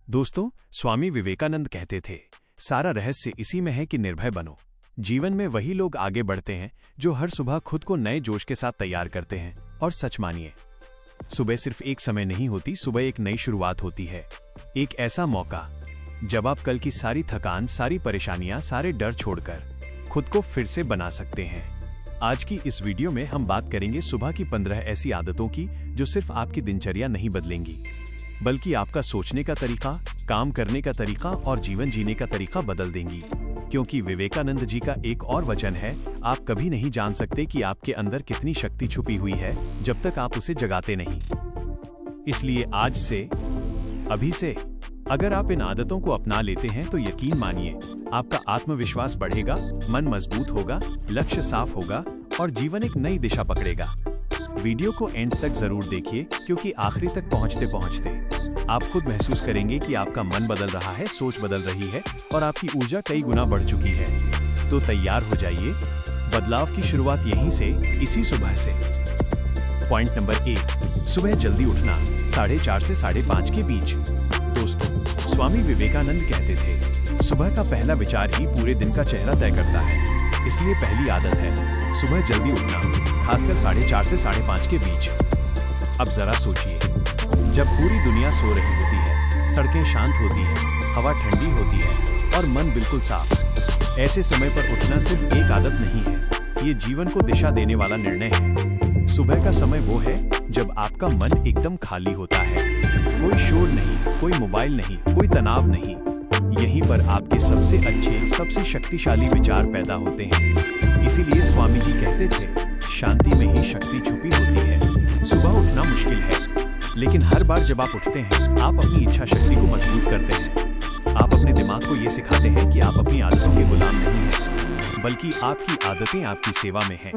दोस्तों, स्वामी विवेकानंद कहते थे, सारा रहस्य इसी में है कि निर्भय बनो। जीवन में वही लोग आगे बढ़ते हैं जो हर सुबह खुद को नए जोश के साथ तैयार करते हैं। और सच मानिए, सुबह सिर्फ एक समय नहीं होती, सुबह एक नई शुरुआत होती है। एक ऐसा मौका जब आप कल की सारी थकान, सारी परेशानियां, सारे डर छोड़कर खुद को फिर से बना सकते हैं। आज की इस वीडियो में हम बात करेंगे सुबह की 15 ऐसी आदतों की जो सिर्फ आपकी दिनचर्या नहीं बदलेंगी, बल्कि आपका सोचने का तरीका, काम करने का तरीका और जीवन जीने का तरीका बदल देंगी। क्योंकि विवेकानंद जी का एक और वचन है, आप कभी नहीं जान सकते कि आपके अंदर कितनी शक्ति छुपी हुई है जब तक आप उसे जगाते नहीं। इसलिए आज से, अभी से, अगर आप इन आदतों को अपना लेते हैं तो यकीन मानिए, आपका आत्मविश्वास बढ़ेगा, मन मजबूत होगा, लक्ष्य साफ होगा और जीवन एक नई दिशा पकड़ेगा। वीडियो को एंड तक जरूर देखिए, क्योंकि आखिरी तक पहुंचते पहुंचते आप खुद महसूस करेंगे कि आपका मन बदल रहा है, सोच बदल रही है और आपकी ऊर्जा कई गुना बढ़ चुकी है। तो तैयार हो जाइए, बदलाव की शुरुआत यहीं से, इसी सुबह से। पॉइंट नंबर 1, सुबह जल्दी उठना, 4:30 से 5:30 के बीच। दोस्तों, स्वामी विवेकानंद कहते थे, सुबह का पहला विचार ही पूरे दिन का चेहरा तय करता है। इसलिए पहली आदत है सुबह जल्दी उठना, खासकर 4:30 से 5:30 के बीच। अब जरा सोचिए, जब पूरी दुनिया सो रही होती है, सड़कें शांत होती हैं, हवा ठंडी होती है और मन बिल्कुल साफ, ऐसे समय पर उठना सिर्फ एक आदत नहीं है, ये जीवन को दिशा देने वाला निर्णय है। सुबह का समय वो है जब आपका मन एकदम खाली होता है, कोई शोर नहीं, कोई मोबाइल नहीं, कोई तनाव नहीं। यहीं पर आपके सबसे अच्छे, सबसे शक्तिशाली विचार पैदा होते हैं। इसीलिए स्वामी जी कहते थे, शांति में ही शक्ति छुपी होती है। सुबह उठना मुश्किल है, लेकिन हर बार जब आप उठते हैं, आप अपनी इच्छा शक्ति को मजबूत करते हैं। आप अपने दिमाग को ये सिखाते हैं कि आप अपनी आदतों के गुलाम नहीं हैं, बल्कि आपकी आदतें आपकी सेवा में हैं।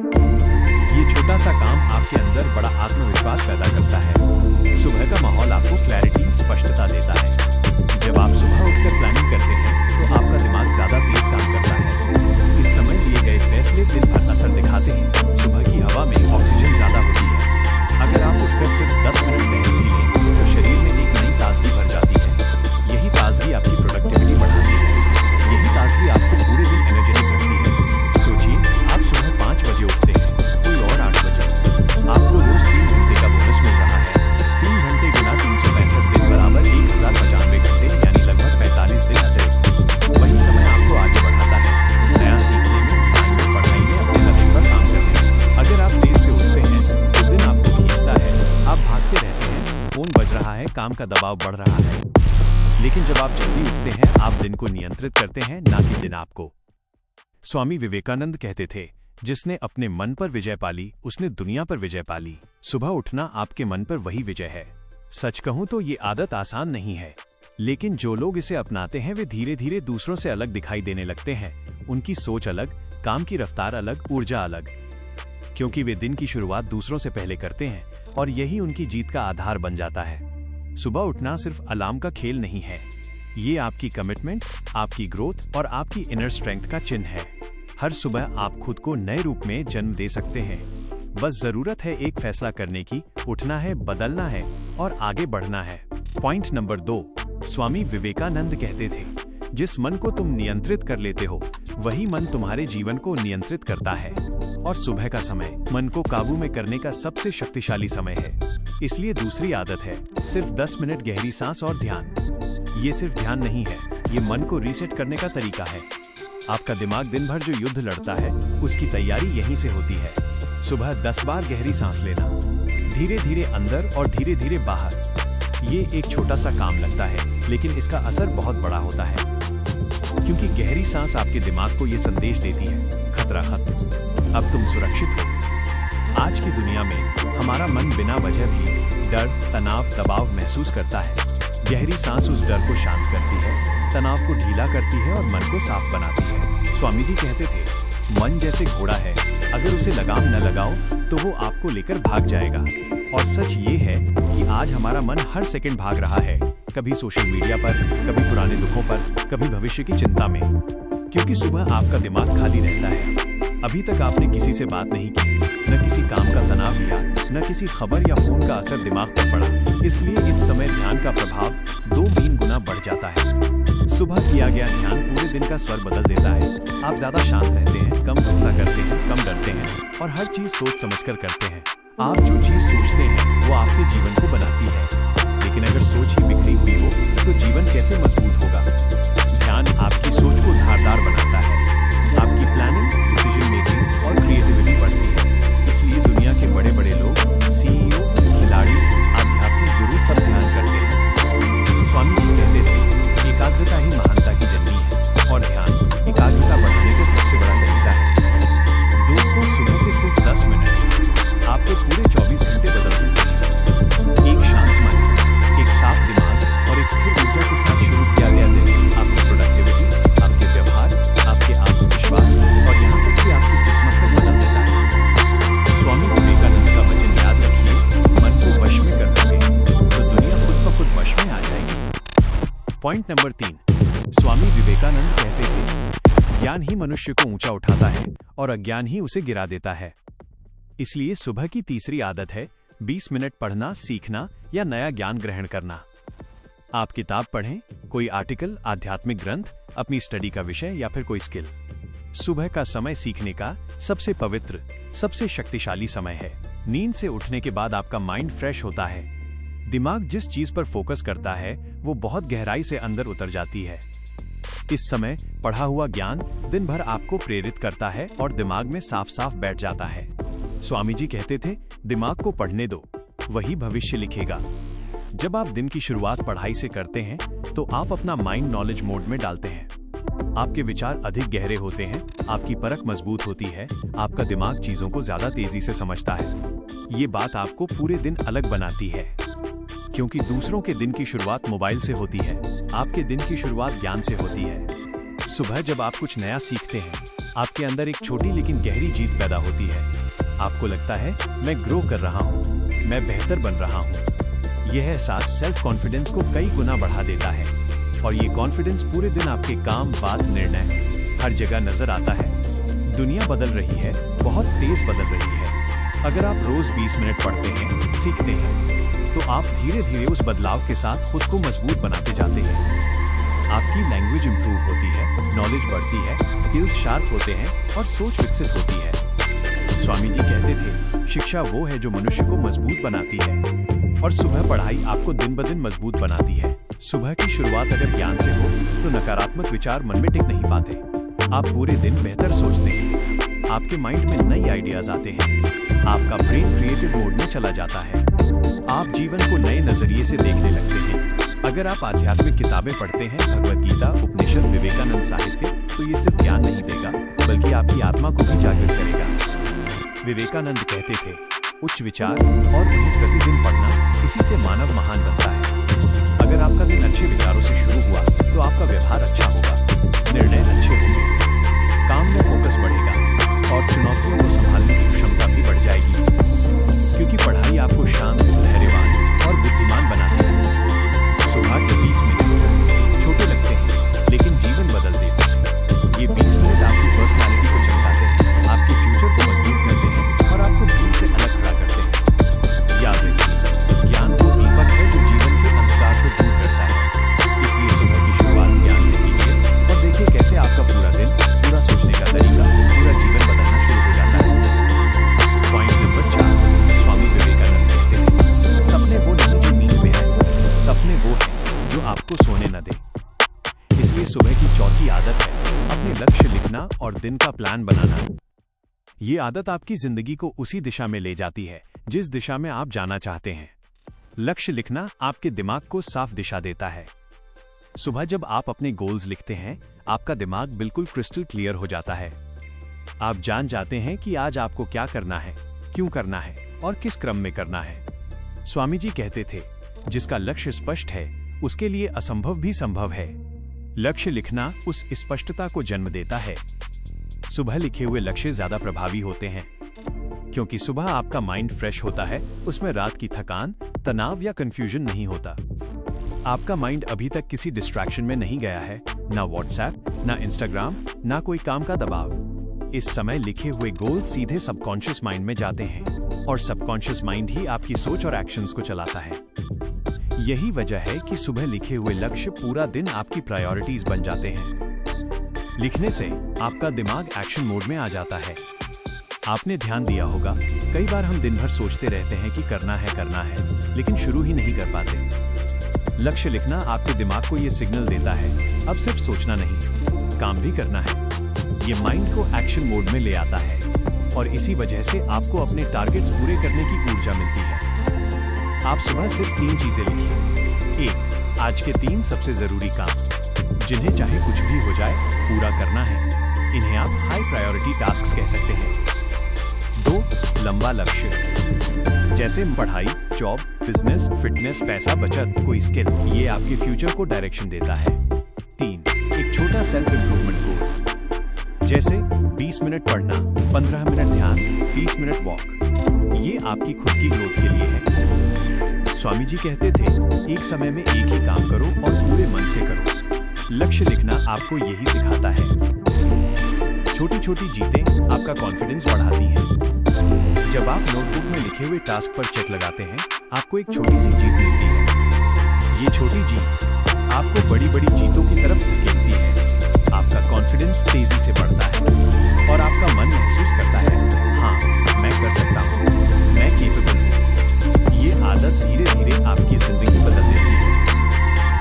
ये छोटा सा काम आपके अंदर बड़ा आत्मविश्वास पैदा करता है। सुबह का माहौल आपको क्लैरिटी, स्पष्टता देता है। जब आप सुबह उठकर प्लानिंग करते हैं तो आपका दिमाग ज्यादा तेज काम करता है। इस समय लिए गए फैसले दिन भर असर दिखाते हैं। सुबह की हवा में ऑक्सीजन ज्यादा होती है। अगर आप उठकर सिर्फ 10 मिनट टहल लें तो शरीर में एक नई ताजगी भर जाती है। यही ताजगी आपकी प्रोडक्टिविटी बढ़ाती है। यही ताजगी आपको पूरे दिन एनर्जेटिक रखती है। सोचिए, आप सुबह 5 बजे उठते हैं, कोई और 8 बजे। आपको रोज 3 घंटे का बोनस मिल रहा है। 3 घंटे गुना 365 दिन बराबर 1095 घंटे, यानी लगभग 45 दिन अतिरिक्त। वही समय आपको आगे बढ़ाता है, नया सीखने में, पढ़ाई में, अपने लक्ष्य पर काम करने में। अगर आप देर से उठते हैं तो दिन आपको खींचता है, आप भागते रहते हैं, फोन बज रहा है, काम का दबाव बढ़ रहा है। लेकिन जब आप जल्दी उठते हैं, आप दिन को नियंत्रित करते हैं, ना कि दिन आपको। स्वामी विवेकानंद कहते थे, जिसने अपने मन पर विजय पाली, उसने दुनिया पर विजय पाली। सुबह उठना आपके मन पर वही विजय है। सच कहूं तो ये आदत आसान नहीं है, लेकिन जो लोग इसे अपनाते हैं वे धीरे धीरे दूसरों से अलग दिखाई देने लगते हैं। उनकी सोच अलग, काम की रफ्तार अलग, ऊर्जा अलग, क्योंकि वे दिन की शुरुआत दूसरों से पहले करते हैं और यही उनकी जीत का आधार बन जाता है। सुबह उठना सिर्फ अलार्म का खेल नहीं है, ये आपकी कमिटमेंट, आपकी ग्रोथ और आपकी इनर स्ट्रेंथ का चिन्ह है। हर सुबह आप खुद को नए रूप में जन्म दे सकते हैं। बस जरूरत है एक फैसला करने की, उठना है, बदलना है और आगे बढ़ना है। पॉइंट नंबर 2, स्वामी विवेकानंद कहते थे, जिस मन को तुम नियंत्रित कर लेते हो, वही मन तुम्हारे जीवन को नियंत्रित करता है। और सुबह का समय मन को काबू में करने का सबसे शक्तिशाली समय है। इसलिए दूसरी आदत है सिर्फ 10 मिनट गहरी सांस और ध्यान। ये सिर्फ ध्यान नहीं है, ये मन को रीसेट करने का तरीका है। आपका दिमाग दिन भर जो युद्ध लड़ता है, उसकी तैयारी यहीं से होती है। सुबह 10 बार गहरी सांस लेना, धीरे धीरे अंदर और धीरे धीरे बाहर। ये एक छोटा सा काम लगता है, लेकिन इसका असर बहुत बड़ा होता है, क्योंकि गहरी सांस आपके दिमाग को ये संदेश देती है, खतरा खत्म, अब तुम सुरक्षित हो। आज की दुनिया में हमारा मन बिना वजह भी डर, तनाव, दबाव महसूस करता है। गहरी सांस उस डर को शांत करती है, तनाव को ढीला करती है और मन को साफ बनाती है। स्वामी जी कहते थे, मन जैसे घोड़ा है, अगर उसे लगाम न लगाओ तो वो आपको लेकर भाग जाएगा। और सच ये है कि आज हमारा मन हर सेकंड भाग रहा है, कभी सोशल मीडिया पर, कभी पुराने दुखों पर, कभी भविष्य की चिंता में। क्योंकि सुबह आपका दिमाग खाली रहता है। अभी तक आपने किसी से बात नहीं की, न किसी काम का तनाव लिया, न किसी खबर या फोन का असर दिमाग पर पड़ा। इसलिए इस समय ध्यान का प्रभाव 2 गुना गुना बढ़ जाता है। सुबह किया गया ध्यान पूरे दिन का स्वर बदल देता है। आप ज्यादा शांत रहते हैं, कम गुस्सा करते हैं, कम डरते हैं और हर चीज सोच समझकर करते हैं। आप जो चीज सोचते हैं वो आपके जीवन को बनाती है। लेकिन अगर सोच ही बिखरी हुई हो तो जीवन कैसे मजबूत होगा? ध्यान आपकी सोच को धारदार बनाता है। आपकी प्लानिंग, डिसीजन मेकिंग और क्रिएटिविटी बढ़ती है। इसलिए दुनिया के बड़े बड़े लोग, सीईओ, खिलाड़ी, आध्यात्मिक गुरु सब ध्यान करते हैं। स्वामी जी कहते थे, एकाग्रता ही महानता की जननी है और ध्यान एकाग्रता बढ़ाने का सबसे बड़ा तरीका है। दोस्तों, सुबह के सिर्फ 10 मिनट आपके पूरे 24 घंटे बदल सकते हैं। एक शांत मन, एक साफ दिमाग और एक स्थिर ऊर्जा के साथ शुरू किया गया दिन आपकी प्रोडक्टिविटी, आपके व्यवहार, आपके आत्मविश्वास और यहाँ तक कि आपकी किस्मत को बदल देता है। स्वामी विवेकानंद का वचन याद रखिए, मन को वश में कर लोगे तो दुनिया खुद ब खुद वश में आ जाएगी। पॉइंट नंबर 3, स्वामी विवेकानंद कहते थे, ज्ञान ही मनुष्य को ऊंचा उठाता है और अज्ञान ही उसे गिरा देता है। इसलिए सुबह की तीसरी आदत है 20 मिनट पढ़ना, सीखना या नया ज्ञान ग्रहण करना। आप किताब पढ़ें, कोई आर्टिकल, आध्यात्मिक ग्रंथ, अपनी स्टडी का विषय या फिर कोई स्किल। सुबह का समय सीखने का सबसे पवित्र, सबसे शक्तिशाली समय है। नींद से उठने के बाद आपका माइंड फ्रेश होता है। दिमाग जिस चीज पर फोकस करता है वो बहुत गहराई से अंदर उतर जाती है। इस समय पढ़ा हुआ ज्ञान दिन भर आपको प्रेरित करता है और दिमाग में साफ साफ बैठ जाता है। स्वामी जी कहते थे, दिमाग को पढ़ने दो, वही भविष्य लिखेगा। जब आप दिन की शुरुआत पढ़ाई से करते हैं तो आप अपना माइंड नॉलेज मोड में डालते हैं। आपके विचार अधिक गहरे होते हैं, आपकी परख मजबूत होती है, आपका दिमाग चीजों को ज्यादा तेजी से समझता है। ये बात आपको पूरे दिन अलग बनाती है, क्योंकि दूसरों के दिन की शुरुआत मोबाइल से होती है, आपके दिन की शुरुआत ज्ञान से होती है। सुबह जब आप कुछ नया सीखते हैं, आपके अंदर एक छोटी लेकिन गहरी जीत पैदा होती है। आपको लगता है, मैं ग्रो कर रहा हूँ, मैं बेहतर बन रहा हूँ। यह एहसास सेल्फ कॉन्फिडेंस को कई गुना बढ़ा देता है और ये कॉन्फिडेंस पूरे दिन आपके काम, बात, निर्णय हर जगह नजर आता है। दुनिया बदल रही है, बहुत तेज बदल रही है। अगर आप रोज 20 मिनट पढ़ते हैं, सीखते हैं, तो आप धीरे धीरे उस बदलाव के साथ खुद को मजबूत बनाते जाते हैं। आपकी लैंग्वेज इंप्रूव होती है, नॉलेज बढ़ती है, स्किल्स शार्प होते हैं और सोच विकसित होती है। स्वामी जी कहते थे, शिक्षा वो है जो मनुष्य को मजबूत बनाती है और सुबह पढ़ाई आपको दिन ब दिन मजबूत बनाती है। सुबह की शुरुआत अगर ज्ञान से हो तो नकारात्मक विचार मन में टिक नहीं पाते। आप पूरे दिन बेहतर सोचते हैं, आपके माइंड में नई आइडियाज आते हैं, आपका ब्रेन क्रिएटिव मोड में चला जाता है, आप जीवन को नए नजरिए से देखने लगते हैं। अगर आप आध्यात्मिक किताबें पढ़ते हैं, भगवद गीता, उपनिषद, विवेकानंद साहित्य, तो ये सिर्फ ज्ञान नहीं देगा बल्कि आपकी आत्मा को भी जागृत करेगा। विवेकानंद कहते थे, उच्च विचार और उन्हें प्रतिदिन पढ़ना, इसी से मानव महान बनता है। अगर आपका दिन अच्छे विचारों से शुरू हुआ तो आपका व्यवहार अच्छा होगा, निर्णय अच्छे होंगे, काम में फोकस बढ़ेगा और चुनौतियों को संभालने की क्षमता भी बढ़ जाएगी, क्योंकि पढ़ाई आपको शांत, धैर्यवान और बुद्धिमान बनाती है। सुबह के 20 मिनट छोटे लगते हैं लेकिन जीवन बदल देते हैं। ये 20 मिनट आपकी पर्सनैलिटी को चमकाते हैं, आपके फ्यूचर को मजबूत करते हैं और आपको भीड़ से अलग खड़ा करते हैं। याद रखिए, ज्ञान वो दीपक है जो जीवन के अंधकार को दूर करता है। इसलिए सुबह की शुरुआत ज्ञान से कीजिए और देखिए कैसे आपका पूरा दिन, पूरा सोचने का तरीका, पूरा जीवन बदलना शुरू हो जाता है। पॉइंट नंबर 4, स्वामी विवेकानंद कहते हैं, सपने वो नहीं जो नींद में आए, सपने वो हैं जो आपको सोने न दे। इसलिए सुबह की चौथी आदत है अपने लक्ष्य लिखना और दिन का प्लान बनाना। ये आदत आपकी जिंदगी को उसी दिशा में ले जाती है जिस दिशा में आप जाना चाहते हैं। लक्ष्य लिखना आपके दिमाग को साफ दिशा देता है। सुबह जब आप अपने गोल्स लिखते हैं, आपका दिमाग बिल्कुल क्रिस्टल क्लियर हो जाता है। आप जान जाते हैं कि आज आपको क्या करना है, क्यों करना है और किस क्रम में करना है। स्वामी जी कहते थे, जिसका लक्ष्य स्पष्ट है उसके लिए असंभव भी संभव है। लक्ष्य लिखना उस स्पष्टता को जन्म देता है। सुबह लिखे हुए लक्ष्य ज्यादा प्रभावी होते हैं, क्योंकि सुबह आपका माइंड फ्रेश होता है, उसमें रात की थकान, तनाव या कंफ्यूजन नहीं होता। आपका माइंड अभी तक किसी डिस्ट्रैक्शन में नहीं गया है, ना व्हाट्सएप, ना इंस्टाग्राम, ना कोई काम का दबाव। इस समय लिखे हुए गोल सीधे सबकॉन्शियस माइंड में जाते हैं और सबकॉन्शियस माइंड ही आपकी सोच और एक्शंस को चलाता है। यही वजह है कि सुबह लिखे हुए लक्ष्य पूरा दिन आपकी प्रायोरिटीज बन जाते हैं। लिखने से आपका दिमाग एक्शन मोड में आ जाता है। आपने ध्यान दिया होगा, कई बार हम दिन भर सोचते रहते हैं कि करना है, लेकिन शुरू ही नहीं कर पाते। लक्ष्य लिखना आपके दिमाग को ये सिग्नल देता है, अब सिर्फ सोचना नहीं, काम भी करना है। ये माइंड को एक्शन मोड में ले आता है और इसी वजह से आपको अपने टारगेट्स पूरे करने की ऊर्जा मिलती है। आप सुबह सिर्फ 3 चीजें लिखिए। 1. आज के 3 सबसे जरूरी काम, जिन्हें चाहे कुछ भी हो जाए पूरा करना है। इन्हें आप हाई प्रायोरिटी टास्क्स कह सकते हैं। 2. लंबा लक्ष्य, जैसे पढ़ाई, जॉब, बिजनेस, फिटनेस, पैसा, बचत, कोई स्किल। ये आपके फ्यूचर को डायरेक्शन देता है। 3. एक छोटा सेल्फ इंप्रूवमेंट गोल, जैसे 20 मिनट पढ़ना, 15 मिनट ध्यान, 30 मिनट वॉक। ये आपकी खुद की ग्रोथ के लिए है। स्वामी जी कहते थे, एक समय में एक ही काम करो और पूरे मन से करो। लक्ष्य लिखना आपको यही सिखाता है। छोटी छोटी जीतें आपका कॉन्फिडेंस बढ़ाती हैं। जब आप नोटबुक में लिखे हुए टास्क पर चेक लगाते हैं, आपको एक छोटी सी जीत मिलती है। ये छोटी जीत आपको बड़ी बड़ी जीतों की तरफ धकेलती है। आपका कॉन्फिडेंस तेजी से बढ़ता है और आपका मन महसूस करता है, हाँ, मैं कर सकता हूँ, मैं केपेबल हूँ। ये आदत धीरे धीरे आपकी जिंदगी बदल देती है।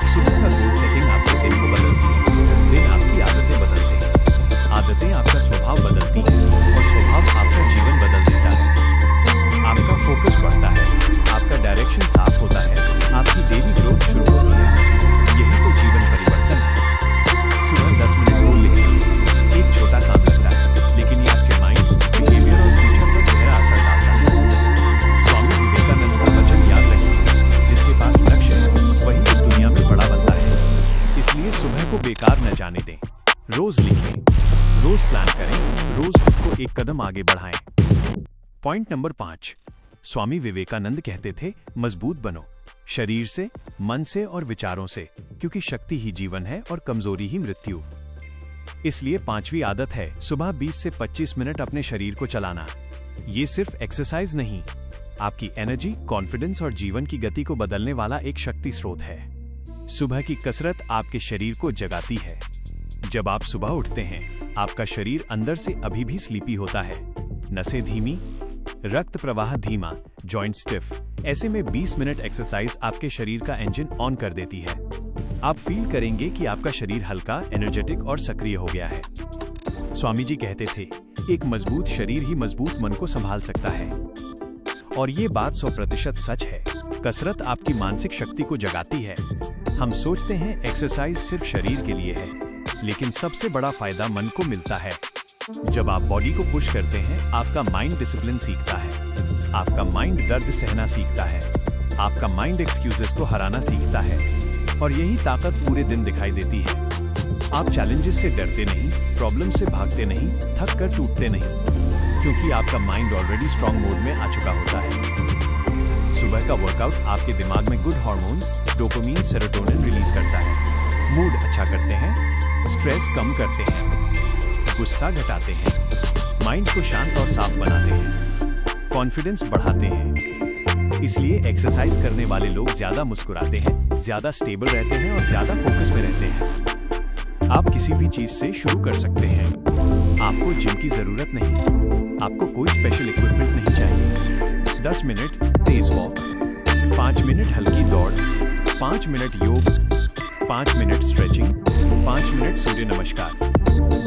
सुबह का गोल सेटिंग आपके दिन को बदलती है, दिन आपकी आदतें बदलते हैं, आदतें आपका स्वभाव बदलती हैं और स्वभाव आपका जीवन बदल देता है। आपका फोकस बढ़ता है, आपका डायरेक्शन साफ होता है, आपकी डेली ग्रोथ शुरू होती है। यही तो जीवन परिवर्तन है। सुबह 10 मिनट गोल लिखना एक छोटा काम लगता है, लेकिन ये आपके माइंड, बिहेवियर और फ्यूचर पर गहरा असर डालता है। स्वामी विवेकानंद का वचन याद रखिए, जिसके पास लक्ष्य है वही इस दुनिया में बड़ा बनता है। इसलिए सुबह को बेकार न जाने दें। रोज लिखें, रोज प्लान करें, रोज खुद को एक कदम आगे बढ़ाएं। पॉइंट नंबर 5, स्वामी विवेकानंद कहते थे, मजबूत बनो, शरीर से, मन से और विचारों से, क्योंकि शक्ति ही जीवन है और कमजोरी ही मृत्यु। इसलिए 5वीं आदत है सुबह 20 से 25 मिनट अपने शरीर को चलाना। ये सिर्फ एक्सरसाइज नहीं, आपकी एनर्जी, कॉन्फिडेंस और जीवन की गति को बदलने वाला एक शक्ति स्रोत है। सुबह की कसरत आपके शरीर को जगाती है। जब आप सुबह उठते हैं, आपका शरीर अंदर से अभी भी स्लीपी होता है। नसें धीमी, रक्त प्रवाह धीमा, जॉइंट स्टिफ। ऐसे में 20 मिनट एक्सरसाइज आपके शरीर का इंजन ऑन कर देती है। आप फील करेंगे कि आपका शरीर हल्का, एनर्जेटिक और सक्रिय हो गया है। स्वामी जी कहते थे, एक मजबूत शरीर ही मजबूत मन को संभाल सकता है। और ये बात 100% सच है। कसरत आपकी मानसिक शक्ति को जगाती है। हम सोचते हैं एक्सरसाइज सिर्फ शरीर के लिए है, लेकिन सबसे बड़ा फायदा मन को मिलता है। जब आप बॉडी को पुश करते हैं, आपका माइंड डिसिप्लिन सीखता है, आपका माइंड दर्द सहना सीखता है, आपका माइंड एक्सक्यूजेस को हराना सीखता है, और यही ताकत पूरे दिन दिखाई देती है। आप चैलेंजेस से डरते नहीं, प्रॉब्लम से भागते नहीं, थक कर टूटते नहीं, क्योंकि आपका माइंड ऑलरेडी स्ट्रॉन्ग मोड में आ चुका होता है। सुबह का वर्कआउट आपके दिमाग में good hormones, dopamine, serotonin release करता है। मूड अच्छा करते हैं, स्ट्रेस कम करते हैं, गुस्सा घटाते हैं, माइंड को शांत और साफ बनाते हैं, कॉन्फिडेंस बढ़ाते हैं। इसलिए एक्सरसाइज करने वाले लोग ज्यादा मुस्कुराते हैं, ज्यादा स्टेबल रहते हैं और ज्यादा फोकस में रहते हैं। आप किसी भी चीज से शुरू कर सकते हैं। आपको जिम की जरूरत नहीं, आपको कोई स्पेशल इक्विपमेंट नहीं चाहिए। 10 मिनट तेज वॉक, 5 मिनट हल्की दौड़, 5 मिनट योग, 5 मिनट स्ट्रेचिंग, 5 मिनट सूर्य नमस्कार।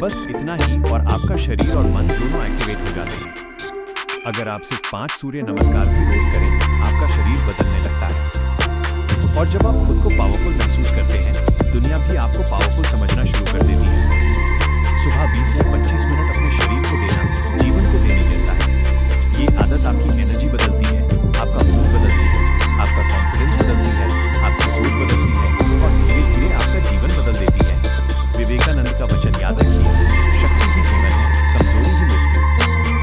बस इतना ही और आपका शरीर और मन दोनों एक्टिवेट हो जाते हैं। अगर आप सिर्फ 5 सूर्य नमस्कार भी रोज करें, आपका शरीर बदलने लगता है। और जब आप खुद को पावरफुल महसूस करते हैं, दुनिया भी आपको पावरफुल समझना शुरू कर देती है। सुबह 20 से 25 मिनट अपने शरीर को देना जीवन को देने जैसा है। ये आदत आपकी एनर्जी बदलती है, आपका मूड बदलती है, आपका कॉन्फिडेंस बदलती है, आपकी सोच बदलती है और धीरे धीरे आपका जीवन बदल देती है। विवेकानंद का वचन याद रखिए, शक्ति ही जीवन है, कमजोरी ही मृत्यु।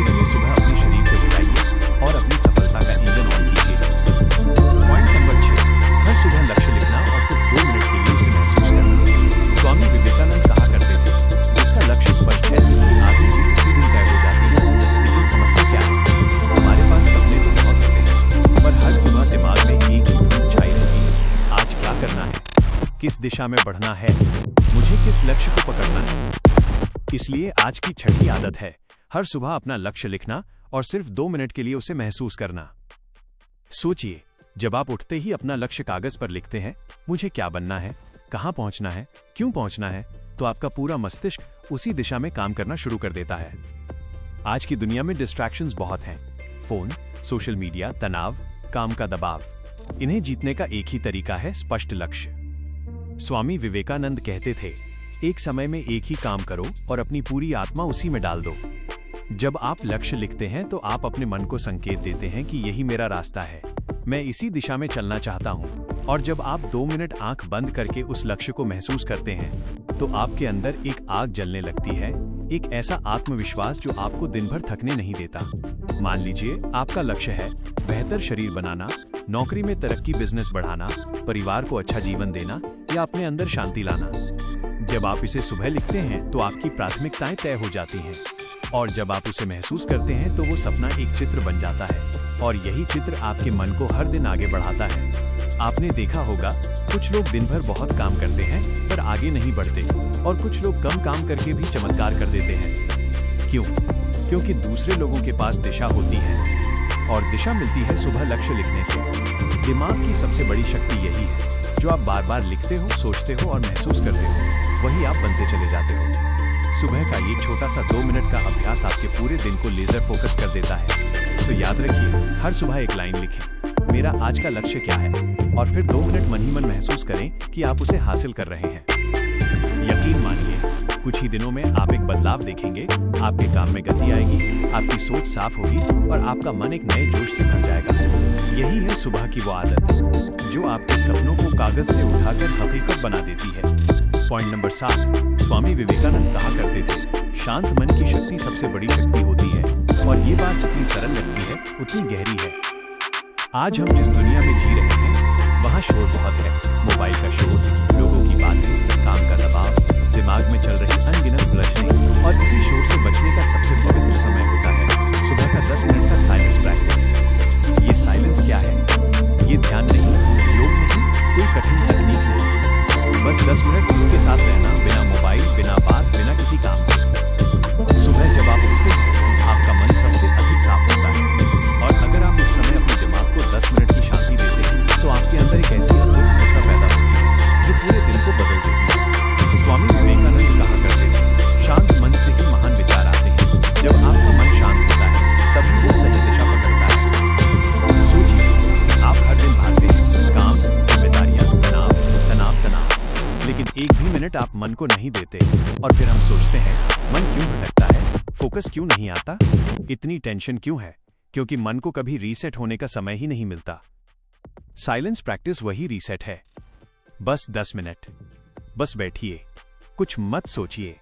इसलिए सुबह अपने शरीर को जगाइए और अपनी सफलता का इंजन ऑन कीजिए। पॉइंट नंबर 6, हर सुबह लक्ष्य लिखना और सिर्फ 2 दिशा में बढ़ना है, मुझे किस लक्ष्य को पकड़ना है। इसलिए आज की छठी आदत है हर सुबह अपना लक्ष्य लिखना और सिर्फ 2 मिनट के लिए उसे महसूस करना। सोचिए, जब आप उठते ही अपना लक्ष्य कागज पर लिखते हैं, मुझे क्या बनना है, कहां पहुंचना है, क्यों पहुंचना है, तो आपका पूरा मस्तिष्क उसी दिशा में काम करना शुरू कर देता है। आज की दुनिया में डिस्ट्रैक्शंस बहुत हैं, फोन, सोशल मीडिया, तनाव, काम का दबाव। इन्हें जीतने का एक ही तरीका है, स्पष्ट लक्ष्य। स्वामी विवेकानंद कहते थे, एक समय में एक ही काम करो और अपनी पूरी आत्मा उसी में डाल दो। जब आप लक्ष्य लिखते हैं तो आप अपने मन को संकेत देते हैं कि यही मेरा रास्ता है, मैं इसी दिशा में चलना चाहता हूं। और जब आप 2 मिनट आंख बंद करके उस लक्ष्य को महसूस करते हैं तो आपके अंदर एक आग जलने लगती है, एक ऐसा आत्मविश्वास जो आपको दिन भर थकने नहीं देता। मान लीजिए आपका लक्ष्य है बेहतर शरीर बनाना, नौकरी में तरक्की, बिजनेस बढ़ाना, परिवार को अच्छा जीवन देना या अपने अंदर शांति लाना। जब आप इसे सुबह लिखते हैं तो आपकी प्राथमिकताएं तय हो जाती हैं, और जब आप उसे महसूस करते हैं तो वो सपना एक चित्र बन जाता है, और यही चित्र आपके मन को हर दिन आगे बढ़ाता है। आपने देखा होगा, कुछ लोग दिन भर बहुत काम करते हैं पर आगे नहीं बढ़ते, और कुछ लोग कम काम करके भी चमत्कार कर देते हैं। क्यों? क्योंकि दूसरे लोगों के पास दिशा होती है, और दिशा मिलती है सुबह लक्ष्य लिखने से। दिमाग की सबसे बड़ी शक्ति यही है, जो आप बार बार लिखते हो, सोचते हो और महसूस करते हो, वही आप बनते चले जाते हो। सुबह का ये छोटा सा 2 मिनट का अभ्यास आपके पूरे दिन को लेजर फोकस कर देता है। तो याद रखिए, हर सुबह एक लाइन लिखें, मेरा आज का लक्ष्य क्या है, और फिर 2 मिनट मन ही मन महसूस करें कि आप उसे हासिल कर रहे हैं। यकीन मानिए, कुछ ही दिनों में आप एक बदलाव देखेंगे, आपके काम में गति आएगी, आपकी सोच साफ होगी और आपका मन एक नए जोश से भर जाएगा। यही है सुबह की वो आदत जो आपके सपनों को कागज से उठाकर हकीकत बना देती है। पॉइंट नंबर 7, स्वामी विवेकानंद कहा करते थे, शांत मन की शक्ति सबसे बड़ी शक्ति होती है, और ये बात जितनी सरल लगती है उतनी गहरी है। आज हम जिस दुनिया में जी रहे हैं वहाँ शोर बहुत है, मोबाइल का शोर, लोगों की बातें, काम का दबाव, दिमाग में चल रही अनगिनत उलझनें, और इसी शोर से बचने का सबसे पवित्र समय होता है सुबह का 10 मिनट का साइलेंस प्रैक्टिस। ये साइलेंस क्या है? ये ध्यान नहीं, योग नहीं, कोई कठिन तकनीक नहीं, बस 10 मिनट खुद के साथ रहना, बिना मोबाइल, बिना बात, बिना किसी काम के। सुबह जब आप उठते हैं आपका मन सबसे अधिक साफ होता है, और अगर आप उस समय अपने दिमाग को 10 मिनट की शांति देते हैं तो आपके अंदर एक ऐसी अद्भुत स्थिरता पैदा होती है जो पूरे दिन को बदल देती है। स्वामी विवेकानंद कहा करते थे, शांत मन से ही महान विचार आते हैं। जब आपका मन शांत होता है तभी वो सही दिशा पकड़ता है। सोचिए, आप हर दिन भागते हैं, काम, जिम्मेदारियां, तनाव, लेकिन एक भी मिनट आप मन को नहीं देते, और फिर हम सोचते हैं मन क्यों भटकता है, फोकस क्यों नहीं आता, इतनी टेंशन क्यों है? क्योंकि मन को कभी रीसेट होने का समय ही नहीं मिलता। साइलेंस प्रैक्टिस वही रीसेट है। बस 10 मिनट, बस बैठिए, कुछ मत सोचिए,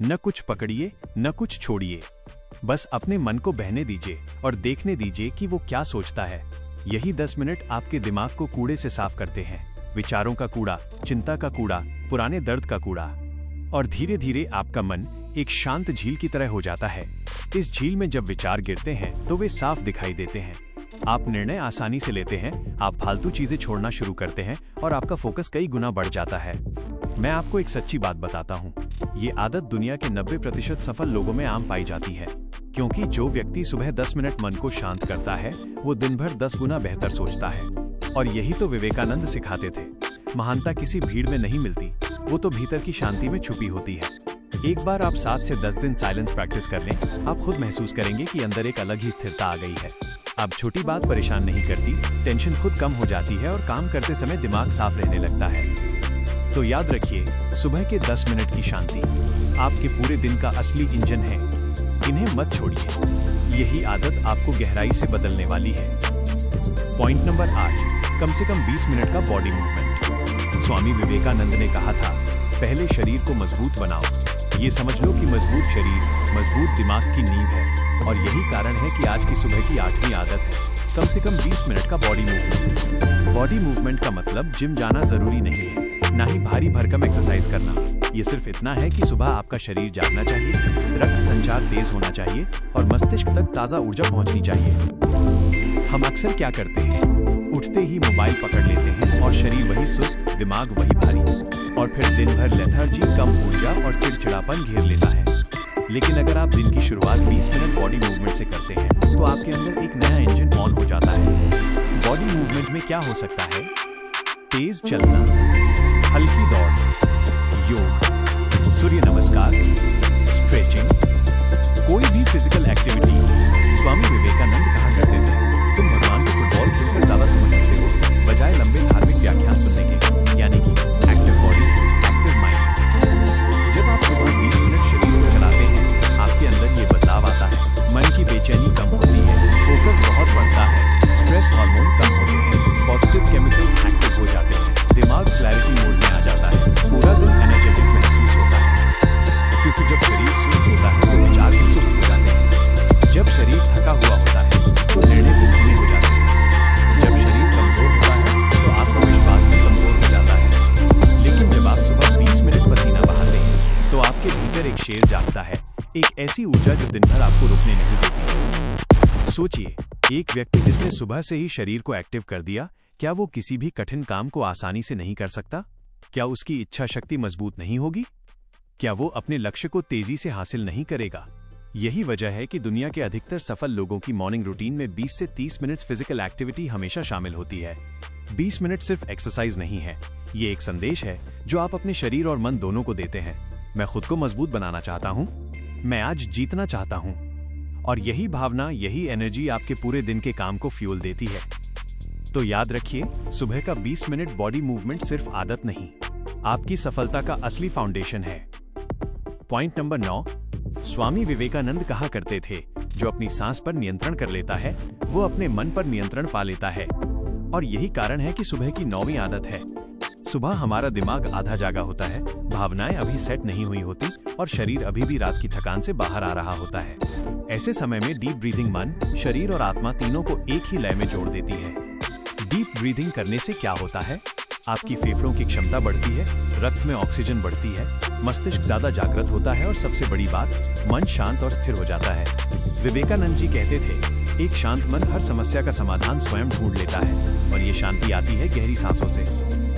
न कुछ पकड़िए न कुछ छोड़िए, बस अपने मन को बहने दीजिए और देखने दीजिए कि वो क्या सोचता है। यही 10 मिनट आपके दिमाग को कूड़े से साफ करते हैं, विचारों का कूड़ा, चिंता का कूड़ा, पुराने दर्द का कूड़ा, और धीरे धीरे आपका मन एक शांत झील की तरह हो जाता है। इस झील में जब विचार गिरते हैं तो वे साफ दिखाई देते हैं। आप निर्णय आसानी से लेते हैं, आप फालतू चीजें छोड़ना शुरू करते हैं, और आपका फोकस कई गुना बढ़ जाता है। मैं आपको एक सच्ची बात बताता हूँ, ये आदत दुनिया के 90% सफल लोगों में आम पाई जाती है, क्योंकि जो व्यक्ति सुबह 10 मिनट मन को शांत करता है वो दिन भर 10 गुना बेहतर सोचता है। और यही तो विवेकानंद सिखाते थे, महानता किसी भीड़ में नहीं मिलती, वो तो भीतर की शांति में छुपी होती है। एक बार आप 7 से 10 दिन साइलेंस प्रैक्टिस कर लें, आप खुद महसूस करेंगे कि अंदर एक अलग ही स्थिरता आ गई है। अब छोटी बात परेशान नहीं करती, टेंशन खुद कम हो जाती है, और काम करते समय दिमाग साफ रहने लगता है। तो याद रखिए, सुबह के 10 मिनट की शांति आपके पूरे दिन का असली इंजन है। इन्हें मत छोड़िए, यही आदत आपको गहराई से बदलने वाली है। पॉइंट नंबर 8, कम से कम 20 मिनट का बॉडी मूवमेंट। स्वामी विवेकानंद ने कहा था, पहले शरीर को मजबूत बनाओ। ये समझ लो कि मजबूत शरीर मजबूत दिमाग की नींव है, और यही कारण है कि आज की सुबह की 8वीं आदत है, कम से कम 20 मिनट का बॉडी मूवमेंट। बॉडी मूवमेंट का मतलब जिम जाना जरूरी नहीं है, ना ही भारी भरकम एक्सरसाइज करना। ये सिर्फ इतना है कि सुबह आपका शरीर जागना चाहिए, रक्त संचार तेज होना चाहिए, और मस्तिष्क तक ताज़ा ऊर्जा पहुंचनी चाहिए। हम अक्सर क्या करते हैं, उठते ही मोबाइल पकड़ लेते हैं, और शरीर वही सुस्त, दिमाग वही भारी। और फिर दिन भर लेथार्जी, कम ऊर्जा और चिड़चिड़ापन घेर लेता है। लेकिन अगर आप दिन की शुरुआत 20 मिनट बॉडी मूवमेंट से करते हैं तो आपके अंदर एक नया इंजन ऑन हो जाता है। बॉडी मूवमेंट में क्या हो सकता है? तेज चलना, हल्की दौड़, योग, सूर्य नमस्कार, स्ट्रेचिंग, कोई भी फिजिकल एक्टिविटी। स्वामी विवेकानंद कहा करते थे, तुम भगवान को फुटबॉल खेलकर ज्यादा समझ सकते हो बजाय लंबे धार्मिक व्याख्यान सुनने के। यानी कि एक्टिव बॉडी, एक्टिव माइंड। जब आप सुबह 20 मिनट शरीर को चलाते हैं, आपके अंदर ये बदलाव आता है। मन की बेचैनी कम होती है, फोकस बहुत बढ़ता है, स्ट्रेस हार्मोन कम होते हैं, पॉजिटिव केमिकल्स एक्टिव हो जाते हैं, दिमाग क्लैरिटी मोड में आ जाता है, पूरा दिन एनर्जेटिक महसूस होता है। क्योंकि जब शरीर सुस्त होता है तो विचार भी सुस्त हो जाते हैं। जब शरीर थका हुआ होता है तो निर्णय भी धीमे हो जाते हैं। जब शरीर कमजोर होता है तो आत्मविश्वास भी कमजोर हो जाता है। लेकिन जब आप सुबह 20 मिनट पसीना बहाते हैं तो आपके भीतर एक शेर जागता है, एक ऐसी ऊर्जा जो दिन भर आपको रुकने नहीं देती। सोचिए, एक व्यक्ति जिसने सुबह से ही शरीर को एक्टिव कर दिया, क्या वो किसी भी कठिन काम को आसानी से नहीं कर सकता? क्या उसकी इच्छा शक्ति मजबूत नहीं होगी? क्या वो अपने लक्ष्य को तेजी से हासिल नहीं करेगा? यही वजह है कि दुनिया के अधिकतर सफल लोगों की मॉर्निंग रूटीन में 20 से 30 मिनट फिजिकल एक्टिविटी हमेशा शामिल होती है। 20 मिनट सिर्फ एक्सरसाइज नहीं है, ये एक संदेश है जो आप अपने शरीर और मन दोनों को देते हैं। मैं खुद को मजबूत बनाना चाहता हूँ, मैं आज जीतना चाहता हूँ। और यही भावना, यही एनर्जी आपके पूरे दिन के काम को फ्यूल देती है। तो याद रखिए, सुबह का 20 मिनट बॉडी मूवमेंट सिर्फ आदत नहीं, आपकी सफलता का असली फाउंडेशन है। पॉइंट नंबर 9, स्वामी विवेकानंद कहा करते थे, जो अपनी सांस पर नियंत्रण कर लेता है वो अपने मन पर नियंत्रण पा लेता है। और यही कारण है कि सुबह की 9वीं आदत है। सुबह हमारा दिमाग आधा जागा होता है, भावनाएं अभी सेट नहीं हुई होती और शरीर अभी भी रात की थकान से बाहर आ रहा होता है। ऐसे समय में डीप ब्रीदिंग मन, शरीर और आत्मा तीनों को एक ही लय में जोड़ देती है। डीप ब्रीदिंग करने से क्या होता है? आपकी फेफड़ों की क्षमता बढ़ती है, रक्त में ऑक्सीजन बढ़ती है, मस्तिष्क ज्यादा जागृत होता है और सबसे बड़ी बात, मन शांत और स्थिर हो जाता है। विवेकानंद जी कहते थे, एक शांत मन हर समस्या का समाधान स्वयं ढूंढ लेता है और ये शांति आती है गहरी सांसों से।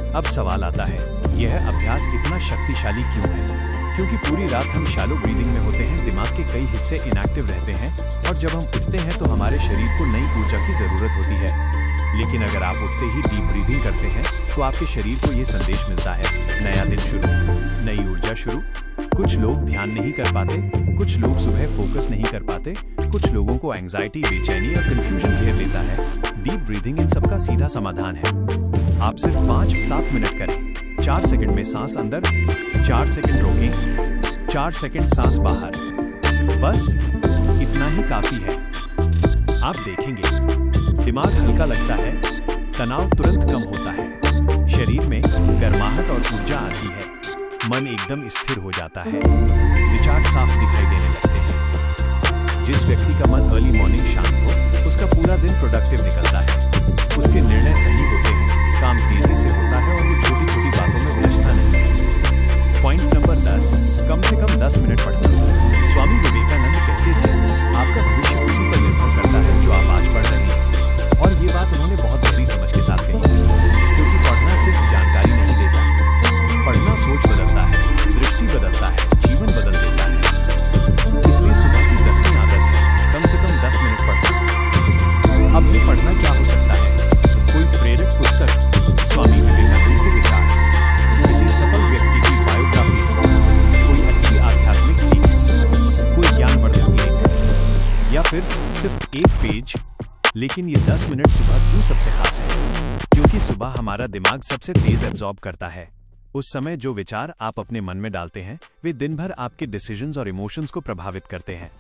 अब सवाल आता है, यह अभ्यास इतना शक्तिशाली क्यों है? क्योंकि पूरी रात हम शैलो ब्रीदिंग में होते हैं, दिमाग के कई हिस्से इनएक्टिव रहते हैं और जब हम उठते हैं तो हमारे शरीर को नई ऊर्जा की जरूरत होती है। लेकिन अगर आप उठते ही डीप ब्रीदिंग करते हैं तो आपके शरीर को ये संदेश मिलता है, नया दिन शुरू, नई ऊर्जा शुरू। कुछ लोग ध्यान नहीं कर पाते, कुछ लोग सुबह फोकस नहीं कर पाते, कुछ लोगों को एंजाइटी, बेचैनी और कंफ्यूजन घेर लेता है। डीप ब्रीदिंग इन सबका सीधा समाधान है। आप सिर्फ 5-7 मिनट करें। 4 सेकंड में सांस अंदर, 4 सेकंड रोकें, 4 सेकंड सांस बाहर। बस इतना ही काफी है। आप देखेंगे दिमाग हल्का लगता है, तनाव तुरंत कम होता है, शरीर में गर्माहट और ऊर्जा आती है, मन एकदम स्थिर हो जाता है, विचार साफ दिखाई देने लगते हैं। जिस व्यक्ति का मन अर्ली मॉर्निंग शांत हो, उसका पूरा दिन प्रोडक्टिव निकलता है, उसके निर्णय सही होते हैं, काम तेजी से होता है और वो छोटी छोटी बातों में उलझता नहीं। पॉइंट नंबर 10, कम से कम 10 मिनट पढ़ना। स्वामी विवेकानंद कहते थे, आपका भविष्य उसी पर निर्भर करता है जो आप आज पढ़ रहे हैं। और ये बात उन्होंने बहुत गहरी समझ के साथ कही, क्योंकि पढ़ना सिर्फ जानकारी नहीं देता, पढ़ना सोच बदलता है, दृष्टि बदलता है, जीवन बदल देता है। इसलिए सुबह की 10वीं आदत है, कम से कम 10 मिनट पढ़ना। अब ये पढ़ना क्या हो सकता है? कोई प्रेरक पुस्तक, स्वामी विवेकानंद के विचार, किसी सफल व्यक्ति की बायोग्राफी, कोई अच्छी आध्यात्मिक सीख, कोई ज्ञानवर्धक लेख, या फिर सिर्फ एक पेज। लेकिन ये 10 मिनट सुबह क्यों सबसे खास है? क्योंकि सुबह हमारा दिमाग सबसे तेज एब्जॉर्ब करता है। उस समय जो विचार आप अपने मन में डालते हैं, वे दिन भर आपके डिसीजंस और इमोशंस को प्रभावित करते हैं।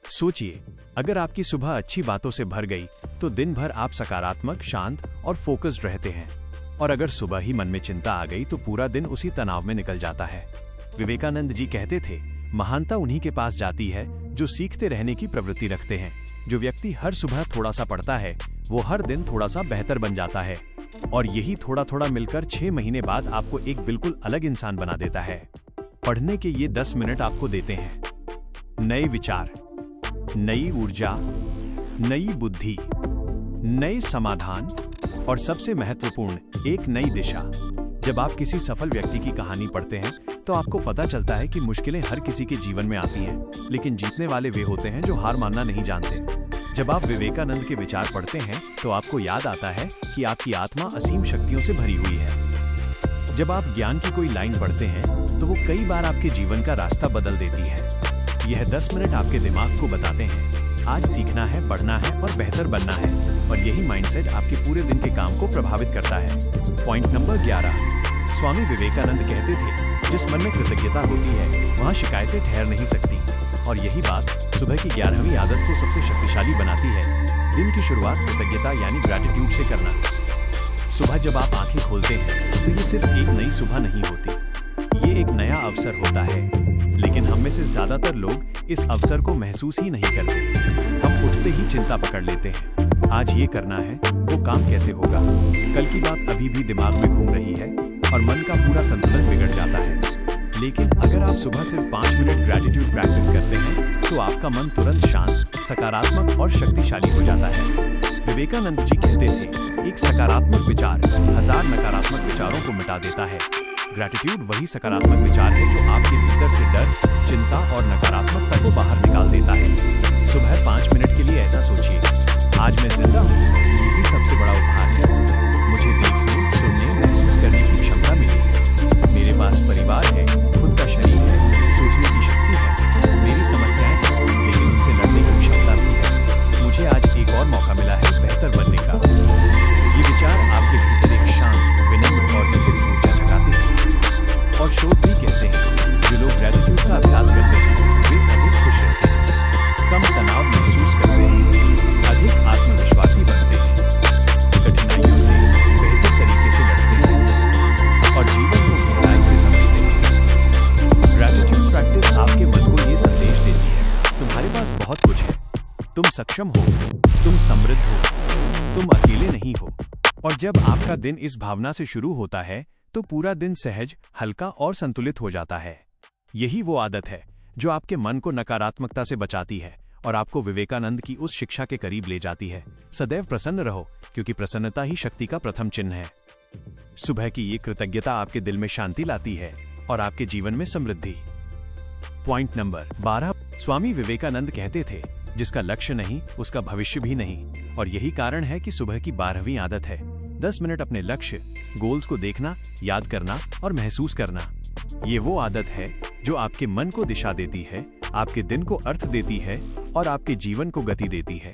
सोचिए, अगर आपकी सुबह अच्छी बातों से भर गई, तो दिन भर आप सकारात्मक, शांत और फोकस्ड रहते हैं। और अगर सुबह ही मन में चिंता आ गई, तो पूरा दिन उसी तनाव में निकल जाता है। विवेकानंद जी कहते थे, महानता उन्हीं के पास जाती है जो सीखते रहने की प्रवृत्ति रखते हैं। जो व्यक्ति हर सुबह थोड़ा सा पढ़ता है, वो हर दिन थोड़ा सा बेहतर बन जाता है। और यही थोड़ा थोड़ा मिलकर 6 महीने बाद आपको एक बिल्कुल अलग इंसान बना देता है। पढ़ने के ये 10 मिनट आपको देते हैं नए विचार, नई ऊर्जा, नई बुद्धि, नए समाधान और सबसे महत्वपूर्ण, एक नई दिशा। जब आप किसी सफल व्यक्ति की कहानी पढ़ते हैं तो आपको पता चलता है कि मुश्किलें हर किसी के जीवन में आती हैं, लेकिन जीतने वाले वे होते हैं जो हार मानना नहीं जानते। जब आप विवेकानंद के विचार पढ़ते हैं तो आपको याद आता है कि आपकी आत्मा असीम शक्तियों से भरी हुई है। जब आप ज्ञान की कोई लाइन पढ़ते हैं तो वो कई बार आपके जीवन का रास्ता बदल देती है। यह 10 मिनट आपके दिमाग को बताते हैं आज सीखना है, पढ़ना है और बेहतर बनना है, और यही माइंडसेट आपके पूरे दिन के काम को प्रभावित करता है। Point number 11। स्वामी विवेकानंद कहते थे, जिस मन में कृतज्ञता होती है वहाँ शिकायतें ठहर नहीं सकती, और यही बात सुबह की 11वीं आदत को सबसे शक्तिशाली बनाती है। दिन की शुरुआत कृतज्ञता यानी ग्रैटिट्यूड से करना। सुबह जब आप आंखें खोलते हैं तो ये सिर्फ एक नई सुबह नहीं होती, ये एक नया अवसर होता है, लेकिन हम में से ज्यादातर लोग इस अवसर को महसूस ही नहीं करते। हम उठते ही चिंता पकड़ लेते हैं, आज ये करना है, वो काम कैसे होगा। कल की बात अभी भी दिमाग में घूम रही है और मन का पूरा संतुलन बिगड़ जाता है। लेकिन अगर आप सुबह सिर्फ 5 मिनट ग्रैटिट्यूड प्रैक्टिस करते हैं तो आपका मन तुरंत शांत, सकारात्मक और शक्तिशाली हो जाता है। विवेकानंद जी कहते थे, एक सकारात्मक विचार 1000 नकारात्मक विचारों को मिटा देता है। ग्रैटिट्यूड वही सकारात्मक विचार है जो आपके भीतर से डर, चिंता और नकारात्मकता को बाहर निकाल देता है। सुबह 5 मिनट के लिए ऐसा सोचिए, आज मैं जिंदा हूँ, यही सबसे बड़ा उपहार है। मुझे देखने, सुनने, महसूस करने की क्षमता मिली है। मेरे पास परिवार है, खुद का शरीर है, सोचने की शक्ति है, मेरी समस्याएं हैं, लेकिन उनसे लड़ने की क्षमता भी है। मुझे आज एक और मौका मिला है बेहतर बनने का। ये विचार आपके भीतर एक शांत, विनम्र और स्थिर ऊर्जा जगाते हैं। और शोध भी कहते हैं, जो लोग ग्रैटिट्यूड का अभ्यास करते हैं वे अधिक खुश रहते हैं, कम तनाव महसूस करते हैं, अधिक आत्मविश्वासी बनते हैं, कठिनाइयों से बेहतर तरीके से लड़ते हैं और जीवन को गहराई से समझते हैं। ग्रैटिट्यूड प्रैक्टिस आपके मन को ये संदेश देती है, तुम्हारे पास बहुत कुछ है, तुम सक्षम हो, तुम समृद्ध हो, तुम अकेले नहीं हो। और जब आपका दिन इस भावना से शुरू होता है तो पूरा दिन सहज, हल्का और संतुलित हो जाता है। यही वो आदत है जो आपके मन को नकारात्मकता से बचाती है और आपको विवेकानंद की उस शिक्षा के करीब ले जाती है, सदैव प्रसन्न रहो, क्योंकि प्रसन्नता ही शक्ति का प्रथम चिन्ह है। सुबह की ये कृतज्ञता आपके दिल में शांति लाती है और आपके जीवन में समृद्धि। Point number 12। स्वामी विवेकानंद कहते थे, जिसका लक्ष्य नहीं उसका भविष्य भी नहीं, और यही कारण है कि सुबह की 12वीं आदत है 10 मिनट अपने लक्ष्य, गोल्स को देखना, याद करना और महसूस करना। ये वो आदत है जो आपके मन को दिशा देती है, आपके दिन को अर्थ देती है और आपके जीवन को गति देती है।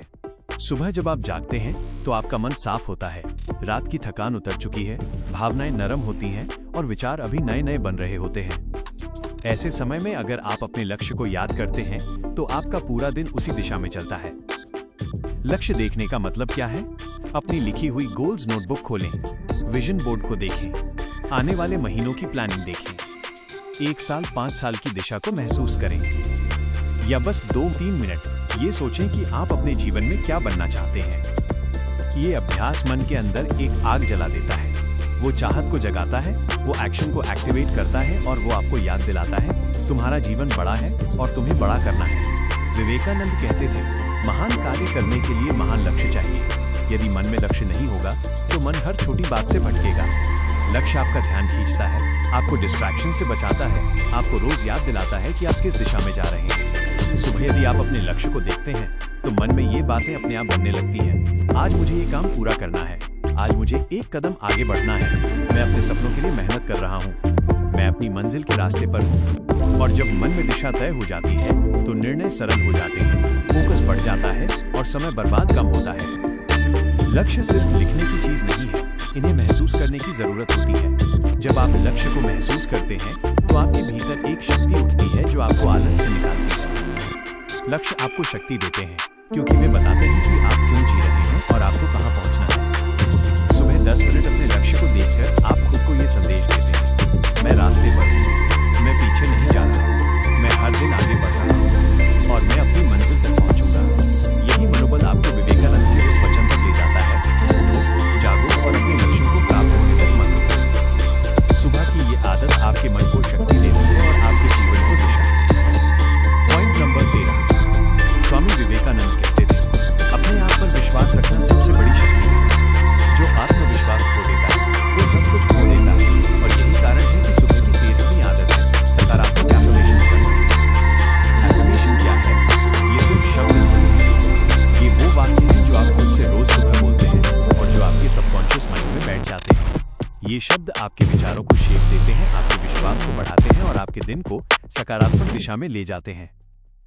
सुबह जब आप जागते हैं तो आपका मन साफ होता है, रात की थकान उतर चुकी है, भावनाएं नरम होती हैं और विचार अभी नए नए बन रहे होते हैं। ऐसे समय में अगर आप अपने लक्ष्य को याद करते हैं तो आपका पूरा दिन उसी दिशा में चलता है। लक्ष्य देखने का मतलब क्या है? अपनी लिखी हुई गोल्स नोटबुक खोलें, विजन बोर्ड को देखें, आने वाले महीनों की प्लानिंग देखें, 1 साल 5 साल की दिशा को महसूस करें, या बस 2-3 मिनट ये सोचें कि आप अपने जीवन में क्या बनना चाहते हैं। ये अभ्यास मन के अंदर एक आग जला देता है, वो चाहत को जगाता है, वो एक्शन को एक्टिवेट करता है और वो आपको याद दिलाता है तुम्हारा जीवन बड़ा है और तुम्हें बड़ा करना है। विवेकानंद कहते थे, महान कार्य करने के लिए महान लक्ष्य चाहिए। यदि मन में लक्ष्य नहीं होगा तो मन हर छोटी बात से भटकेगा। लक्ष्य आपका ध्यान खींचता है, आपको डिस्ट्रैक्शन से बचाता है, आपको रोज याद दिलाता है कि आप किस दिशा में जा रहे हैं। सुबह यदि आप अपने लक्ष्य को देखते हैं तो मन में ये बातें अपने आप बनने लगती हैं। आज मुझे ये काम पूरा करना है, आज मुझे एक कदम आगे बढ़ना है, मैं अपने सपनों के लिए मेहनत कर रहा हूँ, मैं अपनी मंजिल के रास्ते पर हूँ। और जब मन में दिशा तय हो जाती है तो निर्णय सरल हो जाते हैं, फोकस बढ़ जाता है और समय बर्बाद कम होता है। लक्ष्य सिर्फ लिखने की चीज नहीं है, इन्हें महसूस करने की जरूरत होती है। जब आप लक्ष्य को महसूस करते हैं तो आपके भीतर एक शक्ति उठती है जो आपको आलस से निकालती है। लक्ष्य आपको शक्ति देते हैं क्योंकि वे बताते हैं कि आप क्यों जी रहे हैं और आपको कहां पहुंचना है। सुबह 10 मिनट अपने लक्ष्य को देखकर आप खुद को ये संदेश देते हैं, मैं रास्ते पर हूँ, मैं पीछे नहीं जा रहा, मैं हर दिन आगे बढ़ रहा हूँ और मैं अपनी मंजिल तक पहुंचूंगा। यही मनोबल आपको विवेकानंद के उस वचन तक ले जाता है, उठो, जागो और अपने लक्ष्यों को प्राप्त करने तक मत रुको। सुबह की ये आदत आपके मन को शक्ति देती है और आपके जीवन को दिशा। Point number 13। स्वामी विवेकानंद कहते थे, अपने आप पर विश्वास रखना सबसे बड़ी शक्ति है। जो आत्मविश्वास खो देता है वो सब कुछ खो देता है, और आत्मविश्वास को बढ़ाते हैं और आपके दिन को सकारात्मक दिशा में ले जाते हैं।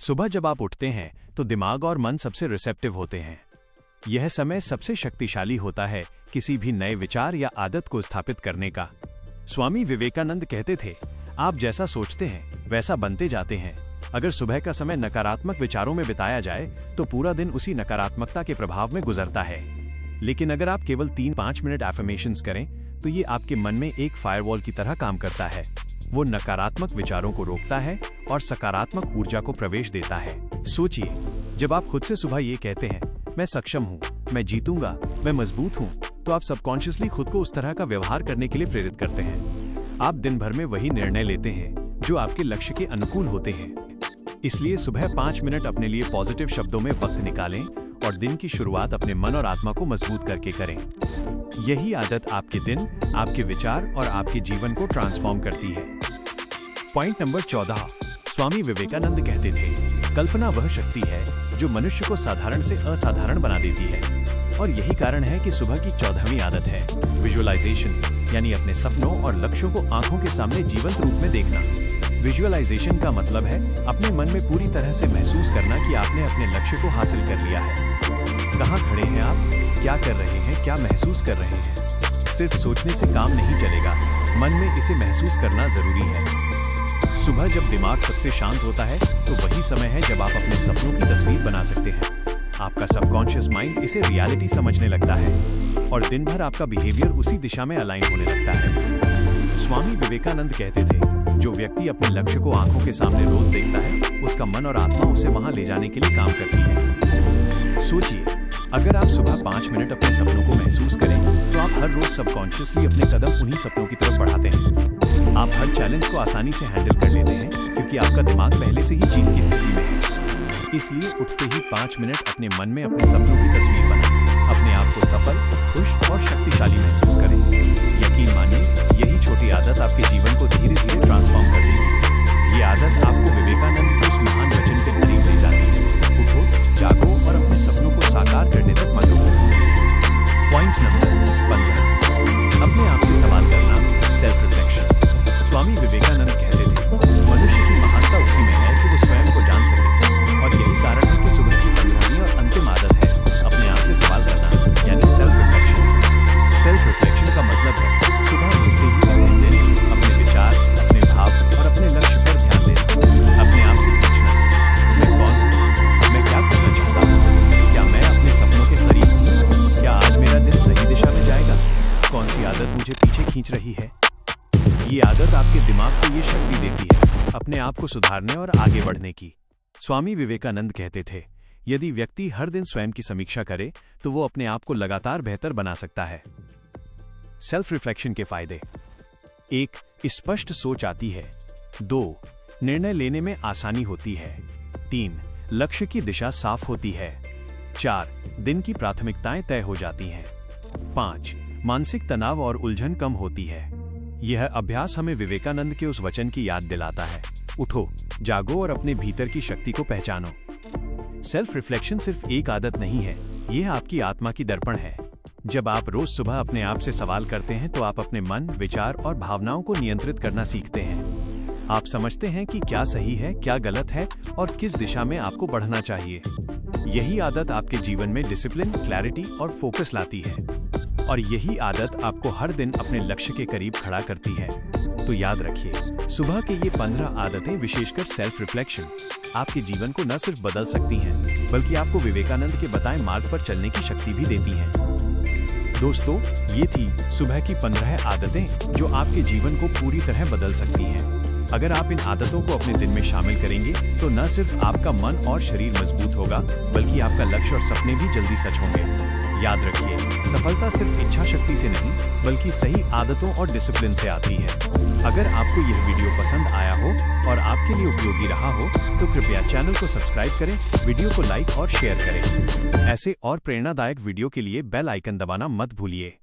सुबह जब आप उठते हैं तो दिमाग और मन सबसे रिसेप्टिव होते हैं। यह समय सबसे शक्तिशाली होता है किसी भी नए विचार या आदत को स्थापित करने का। स्वामी विवेकानंद कहते थे, आप जैसा सोचते हैं वैसा बनते जाते हैं। अगर सुबह का समय नकारात्मक विचारों में बिताया जाए तो पूरा दिन उसी नकारात्मकता के प्रभाव में गुजरता है। लेकिन अगर आप केवल 3-5 मिनट एफर्मेशंस करें तो ये आपके मन में एक फायरवॉल की तरह काम करता है। वो नकारात्मक विचारों को रोकता है और सकारात्मक ऊर्जा को प्रवेश देता है। सोचिए, जब आप खुद से सुबह ये कहते हैं, मैं सक्षम हूँ, मैं जीतूंगा, मैं मजबूत हूँ, तो आप सबकॉन्शियसली खुद को उस तरह का व्यवहार करने के लिए प्रेरित करते हैं। आप दिन भर में वही निर्णय लेते हैं जो आपके लक्ष्य के अनुकूल होते हैं। इसलिए सुबह 5 मिनट अपने लिए पॉजिटिव शब्दों में वक्त निकालें और दिन की शुरुआत अपने मन और आत्मा को मजबूत करके करें। यही आदत आपके दिन, आपके विचार और आपके जीवन को ट्रांसफॉर्म करती है। पॉइंट नंबर 14, स्वामी विवेकानंद कहते थे, कल्पना वह शक्ति है जो मनुष्य को साधारण से असाधारण बना देती है। और यही कारण है कि सुबह की 14वीं आदत है विजुअलाइजेशन, यानी अपने सपनों और लक्ष्यों को आंखों के सामने जीवंत रूप में देखना। विजुअलाइजेशन का मतलब है अपने मन में पूरी तरह से महसूस करना कि आपने अपने लक्ष्य को हासिल कर लिया है। कहाँ खड़े हैं आप, क्या कर रहे हैं, क्या महसूस कर रहे हैं। सिर्फ सोचने से काम नहीं चलेगा, मन में इसे महसूस करना जरूरी है। सुबह जब दिमाग सबसे शांत होता है तो वही समय है जब आप अपने सपनों की तस्वीर बना सकते हैं। आपका सबकॉन्शियस माइंड इसे रियलिटी समझने लगता है और दिन भर आपका बिहेवियर उसी दिशा में अलाइन होने लगता है। स्वामी विवेकानंद कहते थे, जो व्यक्ति अपने लक्ष्य को आंखों के सामने रोज देखता है, उसका मन और आत्मा उसे वहां ले जाने के लिए काम करती है। सोचिए, अगर आप सुबह 5 मिनट अपने सपनों को महसूस करें तो आप हर रोज सबकॉन्शियसली अपने कदम उन्हीं सपनों की तरफ बढ़ाते हैं। आप हर चैलेंज को आसानी से हैंडल कर लेते हैं क्योंकि आपका दिमाग पहले से ही जीत की स्थिति में है। इसलिए उठते ही 5 मिनट अपने मन में अपने सपनों की तस्वीर बनाएं। अपने आप को सफल, खुश और शक्तिशाली महसूस करें। यकीन मानिए, यही छोटी आदत आपके जीवन को धीरे धीरे ट्रांसफॉर्म कर देगी। ये आदत आपको विवेकानंद के उस महान वचन के करीब ले जाती है, उठो, जागो और अपने सपनों को साकार करने तक मत रुको। पॉइंट नंबर 15, अपने आप से सवाल करना, सेल्फ रिफ्लेक्शन। स्वामी विवेकानंद कहते थे, मनुष्य की महानता उसी में है कि वो स्वयं को जान सके। और यही कारण है कि सुबह की 15वीं और अंतिम आदत है अपने आप से सवाल करना, यानी सेल्फ रिफ्लेक्शन। सेल्फ रिफ्लेक्शन का मतलब है सुबह उठते ही अपने दिन, अपने विचार, अपने भाव और अपने लक्ष्य पर ध्यान देना। अपने आप से पूछना, मैं कौन हूँ, मैं क्या करना चाहता हूँ, क्या मैं अपने सपनों के करीब हूँ, क्या आज मेरा दिन सही दिशा में जाएगा, कौन सी आदत मुझे पीछे खींच रही है। ये आदत आपके दिमाग को ये शक्ति देती है अपने आप को सुधारने और आगे बढ़ने की। स्वामी विवेकानंद कहते थे, यदि व्यक्ति हर दिन स्वयं की समीक्षा करे तो वो अपने आप को लगातार बेहतर बना सकता है। सेल्फ रिफ्लेक्शन के फायदे: 1. स्पष्ट सोच आती है। 2. निर्णय लेने में आसानी होती है। 3. लक्ष्य की दिशा साफ होती है। 4. दिन की प्राथमिकताएं तय हो जाती हैं। 5. मानसिक तनाव और उलझन कम होती है। यह अभ्यास हमें विवेकानंद के उस वचन की याद दिलाता है, उठो, जागो और अपने भीतर की शक्ति को पहचानो। सेल्फ रिफ्लेक्शन सिर्फ एक आदत नहीं है, यह आपकी आत्मा की दर्पण है। जब आप रोज सुबह अपने आप से सवाल करते हैं तो आप अपने मन, विचार और भावनाओं को नियंत्रित करना सीखते हैं। आप समझते हैं कि क्या सही है, क्या गलत है और किस दिशा में आपको बढ़ना चाहिए। यही आदत आपके जीवन में डिसिप्लिन, क्लैरिटी और फोकस लाती है। और यही आदत आपको हर दिन अपने लक्ष्य के करीब खड़ा करती है। तो याद रखिए, सुबह के ये 15 आदतें, विशेषकर सेल्फ रिफ्लेक्शन, आपके जीवन को न सिर्फ बदल सकती हैं, बल्कि आपको विवेकानंद के बताए मार्ग पर चलने की शक्ति भी देती हैं। दोस्तों, ये थी सुबह की 15 आदतें जो आपके जीवन को पूरी तरह बदल सकती हैं। अगर आप इन आदतों को अपने दिन में शामिल करेंगे तो न सिर्फ आपका मन और शरीर मजबूत होगा, बल्कि आपका लक्ष्य और सपने भी जल्दी सच होंगे। याद रखिए, सफलता सिर्फ इच्छा शक्ति से नहीं, बल्कि सही आदतों और डिसिप्लिन से आती है। अगर आपको यह वीडियो पसंद आया हो और आपके लिए उपयोगी रहा हो तो कृपया चैनल को सब्सक्राइब करें, वीडियो को लाइक और शेयर करें। ऐसे और प्रेरणादायक वीडियो के लिए बेल आइकन दबाना मत भूलिए।